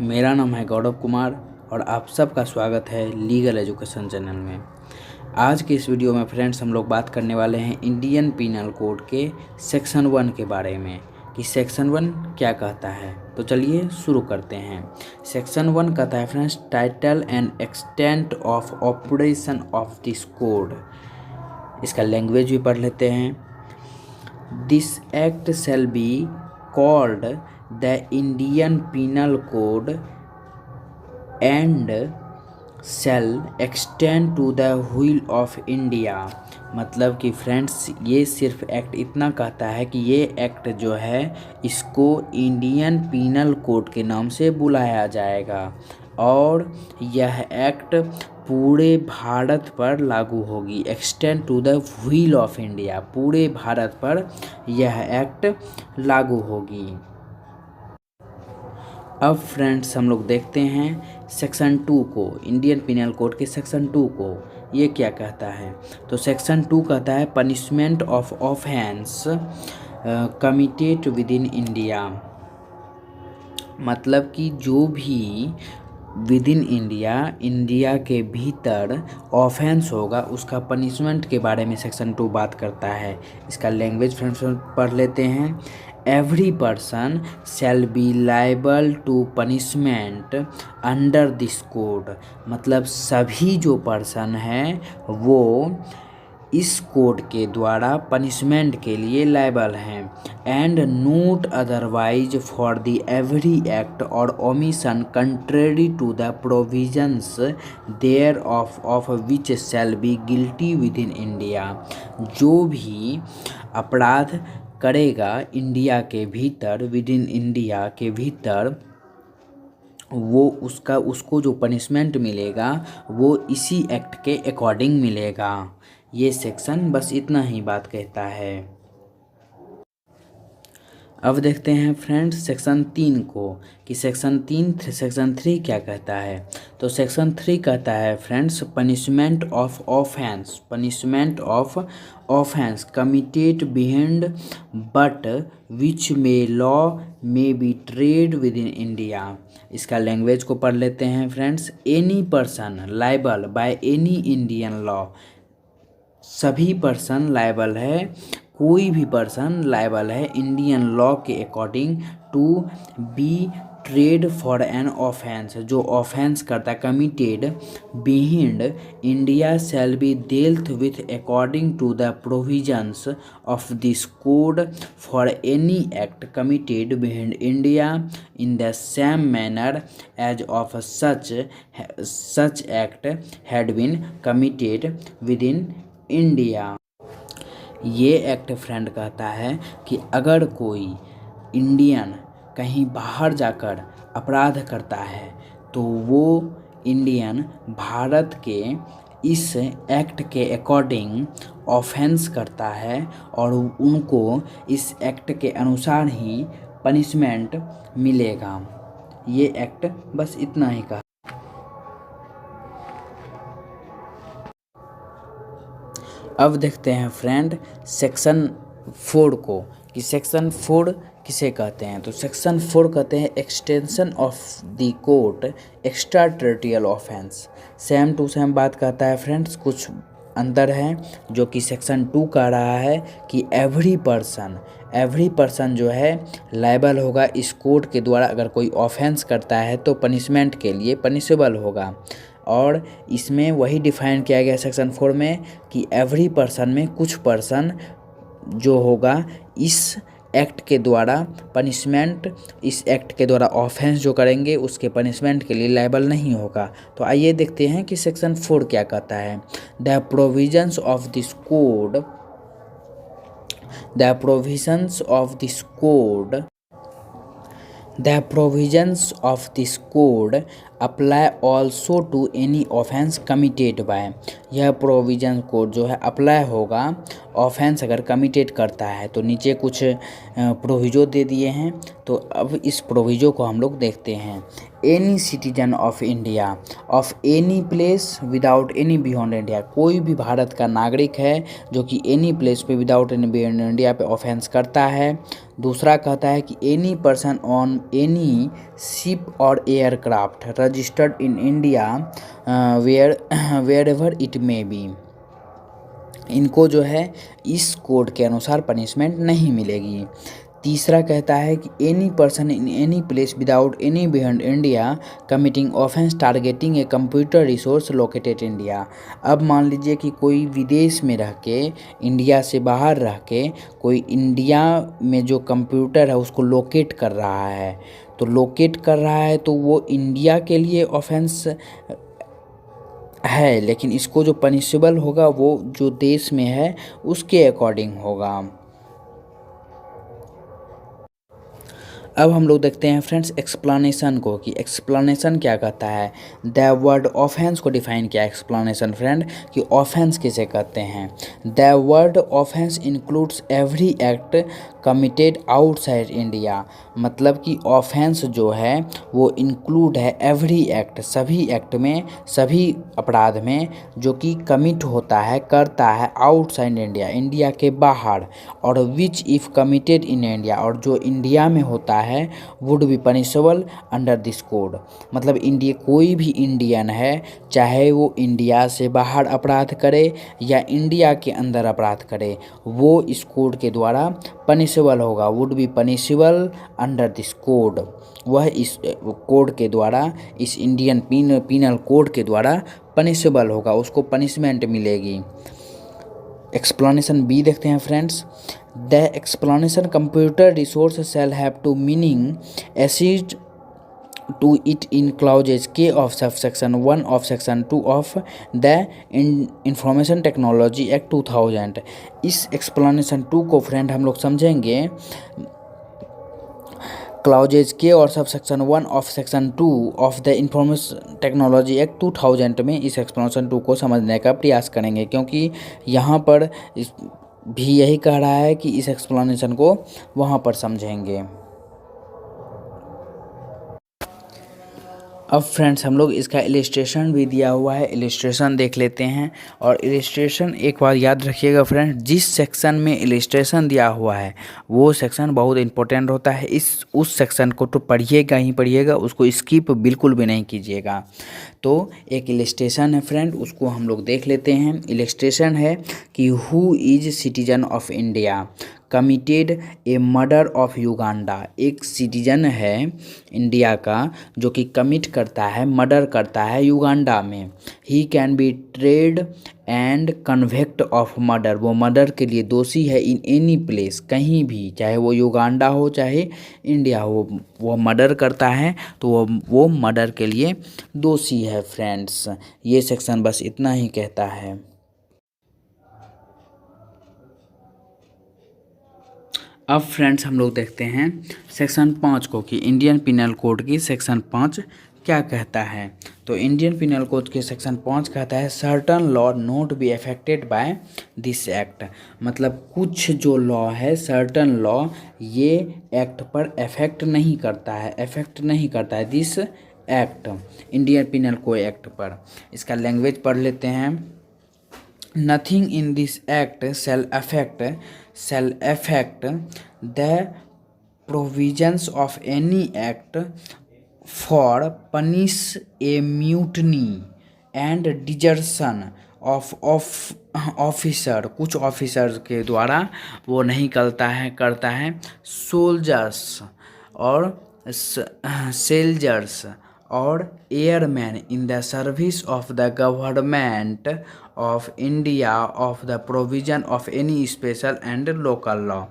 मेरा नाम है गौरव कुमार और आप सबका स्वागत है लीगल एजुकेशन चैनल में। आज के इस वीडियो में फ्रेंड्स हम लोग बात करने वाले हैं इंडियन पीनल कोड के सेक्शन 1 के बारे में कि सेक्शन 1 क्या कहता है। तो चलिए शुरू करते हैं। सेक्शन 1 कहता है friends, title and extent of operation of this code. इसका लैंग्वेज भी पढ़ लेते हैं। This act shall be called the Indian penal code and shall extend to the whole of India. मतलब कि फ्रेंड्स ये सिर्फ एक्ट इतना कहता है कि ये एक्ट जो है इसको इंडियन पीनल कोड के नाम से बुलाया जाएगा और यह एक्ट पूरे भारत पर लागू होगी। Extend to the whole of India, पूरे भारत पर यह एक्ट लागू होगी। अब फ्रेंड्स हम लोग देखते हैं सेक्शन 2 को, इंडियन पीनल कोड के सेक्शन 2 को। ये क्या कहता है? तो सेक्शन 2 कहता है punishment of offence committed within India. मतलब कि जो भी विद इन इंडिया के भीतर ऑफेंस होगा उसका पनिशमेंट के बारे में सेक्शन 2 बात करता है। इसका लैंग्वेज फ्रेंड्स पढ़ लेते हैं। Every person shall be liable to punishment under this code. मतलब सभी जो पर्सन हैं वो इस कोड के द्वारा पनिशमेंट के लिए लायबल हैं। And not otherwise for the every act or omission contrary to the provisions thereof which shall be guilty within India. जो भी अपराध करेगा इंडिया के भीतर, विद इन इंडिया के भीतर, वो उसको जो पनिशमेंट मिलेगा वो इसी एक्ट के अकॉर्डिंग मिलेगा। ये सेक्शन बस इतना ही बात कहता है। अब देखते हैं फ्रेंड्स सेक्शन 3 को कि सेक्शन 3 क्या कहता है। तो सेक्शन 3 कहता है friends punishment of offence committed behind but which law may be tried within India. इसका लैंग्वेज को पढ़ लेते हैं friends. Any person liable by any Indian law. सभी पर्सन लायबल है, कोई भी पर्सन लायबल है इंडियन लॉ के according to be tried for an offence. जो ऑफेंस करता है committed behind India shall be dealt with according to the provisions of this code for any act committed behind India in the same manner as of such act had been committed within India. ये act friend कहता है कि अगर कोई Indian कहीं बाहर जाकर अपराध करता है तो वो इंडियन भारत के इस एक्ट के अकॉर्डिंग ऑफेंस करता है और उनको इस एक्ट के अनुसार ही पनिशमेंट मिलेगा। ये एक्ट बस इतना ही कहा। अब देखते हैं फ्रेंड सेक्शन 4 को कि सेक्शन 4 किसे कहते हैं। तो सेक्शन 4 कहते हैं extension of the court extra territorial offence. Same to same बात कहता है फ्रेंड्स, कुछ अंतर है जो कि सेक्शन 2 कह रहा है कि एवरी पर्सन जो है लायबल होगा इस कोड के द्वारा। अगर कोई ऑफेंस करता है तो पनिशमेंट के लिए पनिशेबल होगा। और इसमें वही डिफाइन किया गया सेक्शन 4 में कि एवरी पर्सन में कुछ पर्सन जो होगा इस एक्ट के द्वारा पनिशमेंट, इस एक्ट के द्वारा ऑफेंस जो करेंगे उसके पनिशमेंट के लिए लायबल नहीं होगा। तो आइए देखते हैं कि सेक्शन 4 क्या कहता है। The provisions of this code apply also to any offence committed by. यह प्रोविजन कोड जो है अप्लाई होगा ऑफेंस अगर कमिटेड करता है। तो नीचे कुछ प्रोविजो दे दिए हैं, तो अब इस प्रोविजो को हम लोग देखते हैं। Any citizen of India of any place without any beyond India, कोई भी भारत का नागरिक है जो कि एनी प्लेस पे विदाउट एनी बियॉन्ड इंडिया पे ऑफेंस करता है। दूसरा कहता है कि any person on any ship or aircraft registered in India wherever it may be, इनको जो है इस कोड के अनुसार पनिशमेंट नहीं मिलेगी। तीसरा कहता है कि any person in any place without any beyond India committing offence targeting a computer resource located India. अब मान लीजिए कि कोई विदेश में रह के, इंडिया से बाहर रह के कोई इंडिया में जो कंप्यूटर है उसको लोकेट कर रहा है, तो लोकेट कर रहा है तो वो इंडिया के लिए ऑफेंस है, लेकिन इसको जो पनिशेबल होगा वो जो देश में है उसके अकॉर्डिंग होगा। अब हम लोग देखते हैं फ्रेंड्स एक्सप्लेनेशन को, कि एक्सप्लेनेशन क्या कहता है। द वर्ड ऑफेंस को डिफाइन किया एक्सप्लेनेशन फ्रेंड, कि ऑफेंस किसे कहते हैं। The word offence includes every act committed outside India, मतलब कि ऑफेंस जो है वो इंक्लूड है एवरी एक्ट, सभी एक्ट में, सभी अपराध में जो कि कमिट होता है, करता है आउटसाइड इंडिया, इंडिया के बाहर, और विच इफ़ कमिटेड इन इंडिया, और जो इंडिया में होता है would be punishable under this code. मतलब इंडिया, कोई भी इंडियन है चाहे वो इंडिया से बाहर अपराध करे या इंडिया के अंदर अपराध करे, वो इस कोड के द्वारा पनिशेबल होगा, would be punishable under this code. वह इस कोड के द्वारा, इस इंडियन पीनल कोड के द्वारा पनिशेबल होगा, उसको पनिशमेंट मिलेगी। एक्सप्लेनेशन बी देखते हैं friends. The explanation computer resource shall have to meaning assigned to it in clauses K of subsection 1 of section 2 of the Information Technology Act 2000। इस explanation 2 को friend हम लोग समझेंगे क्लाउजेज के और sub section 1 of section 2 of the information technology act 2000 में इस explanation 2 को समझने का प्रयास करेंगे, क्योंकि यहाँ पर भी यही कह रहा है कि इस एक्सप्लेनेशन को वहाँ पर समझेंगे। अब फ्रेंड्स हम लोग इसका इलिस्ट्रेशन भी दिया हुआ है, इलिस्ट्रेशन देख लेते हैं। और इलिस्ट्रेशन एक बार याद रखिएगा फ्रेंड्स, जिस सेक्शन में इलिस्ट्रेशन दिया हुआ है वो सेक्शन बहुत इंपॉर्टेंट होता है। उस सेक्शन को तो पढ़िएगा ही पढ़िएगा, उसको स्किप बिल्कुल भी नहीं कीजिएगा। तो एक इलिस्ट्रेशन है फ्रेंड, उसको हम लोग देख लेते हैं। इलिस्ट्रेशन है कि who is citizen of India committed A murder of Uganda. एक सिटीजन है इंडिया का जो कि कमिट करता है, मर्डर करता है युगांडा में। He can be trade and convict of murder, वो मर्डर के लिए दोषी है इन एनी प्लेस, कहीं भी, चाहे वो युगांडा हो चाहे इंडिया हो, वो मर्डर करता है तो वो मर्डर के लिए दोषी है फ्रेंड्स। ये सेक्शन बस इतना ही कहता है। अब फ्रेंड्स हम लोग देखते हैं सेक्शन 5 को, कि इंडियन पिनल कोड की सेक्शन 5 क्या कहता है। तो इंडियन पिनल कोड के सेक्शन 5 कहता है certain law not be affected by this act, मतलब कुछ जो लॉ है, सर्टन लॉ, ये एक्ट पर अफेक्ट नहीं करता है, अफेक्ट नहीं करता है this act, Indian penal code act पर। इसका लैंग्वेज पढ़ लेते हैं। Nothing in this act shall affect the provisions of any act for punish a mutiny and desertion of officer, कुछ ऑफिसर के द्वारा वो नहीं करता है सोल्जर्स और सेल्जर्स और airman in the service of the government of India of the provision of any special and local law.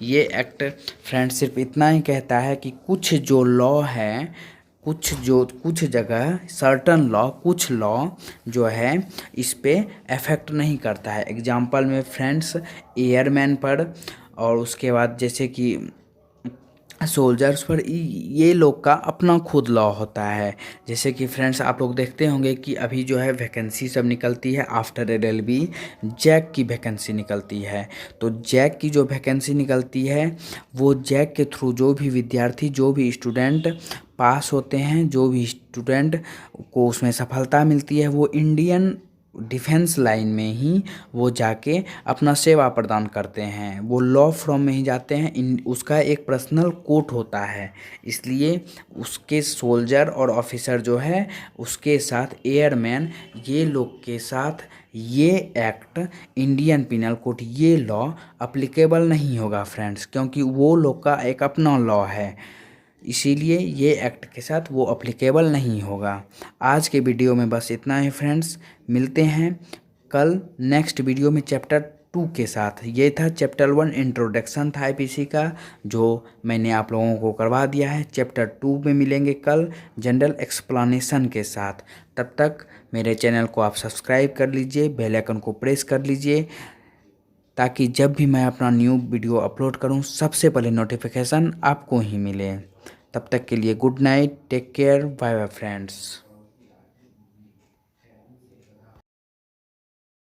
ये एक्ट फ्रेंड सिर्फ इतना ही कहता है कि कुछ जो लॉ है, कुछ जगह सर्टन लॉ, कुछ लॉ जो है इस पे अफेक्ट नहीं करता है। एग्जाम्पल में फ्रेंड्स एयरमैन पर, और उसके बाद जैसे कि सोल्जर्स पर ये लोग का अपना खुद लॉ होता है। जैसे कि फ्रेंड्स आप लोग देखते होंगे कि अभी जो है वैकेंसी सब निकलती है आफ्टर एलएलबी, जैक की वैकेंसी निकलती है। तो जैक की जो वैकेंसी निकलती है वो जैक के थ्रू जो भी विद्यार्थी, जो भी स्टूडेंट पास होते हैं, जो भी स्टूडेंट को उसमें सफलता मिलती है, वो इंडियन डिफेंस लाइन में ही वो जाके अपना सेवा प्रदान करते हैं। वो लॉ फॉर्म में ही जाते हैं। उसका एक पर्सनल कोर्ट होता है, इसलिए उसके सोल्जर और ऑफिसर जो है उसके साथ एयरमैन, ये लोग के साथ ये एक्ट, इंडियन पिनल कोड, ये लॉ अप्लीकेबल नहीं होगा फ्रेंड्स, क्योंकि वो लोग का एक अपना लॉ है। इसीलिए ये एक्ट के साथ वो अप्लीकेबल नहीं होगा। आज के वीडियो में बस इतना ही फ्रेंड्स। मिलते हैं कल नेक्स्ट वीडियो में चैप्टर 2 के साथ। ये था चैप्टर 1 इंट्रोडक्शन था आईपीसी का, जो मैंने आप लोगों को करवा दिया है। चैप्टर 2 में मिलेंगे कल जनरल एक्सप्लेनेशन के साथ। तब तक मेरे चैनल को आप सब्सक्राइब कर लीजिए, बेल आइकन को प्रेस कर लीजिए, ताकि जब भी मैं अपना न्यू वीडियो अपलोड करूं सबसे पहले नोटिफिकेशन आपको ही मिले। तब तक के लिए good night, take care, bye bye friends.